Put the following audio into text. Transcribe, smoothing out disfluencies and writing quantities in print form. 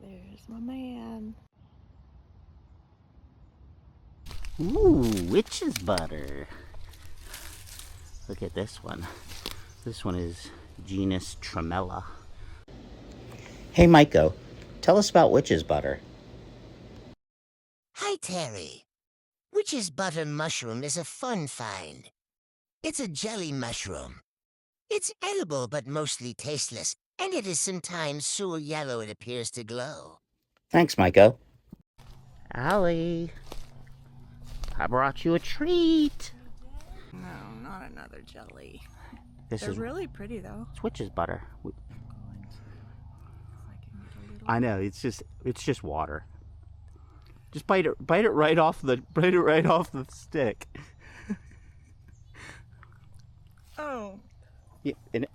There's my man. Ooh, witch's butter. Look at this one. This one is genus Tremella. Hey, Maiko, tell us about witch's butter. Hi, Terry. Witch's butter mushroom is a fun find. It's a jelly mushroom. It's edible but mostly tasteless, and it is sometimes so yellow it appears to glow. Thanks, Maiko. Allie, I brought you a treat. No, not another jelly. This They're is really pretty though. it's witch's butter. If I can get a little. I know, it's just water. Just bite it right off the stick. Oh. Yeah, and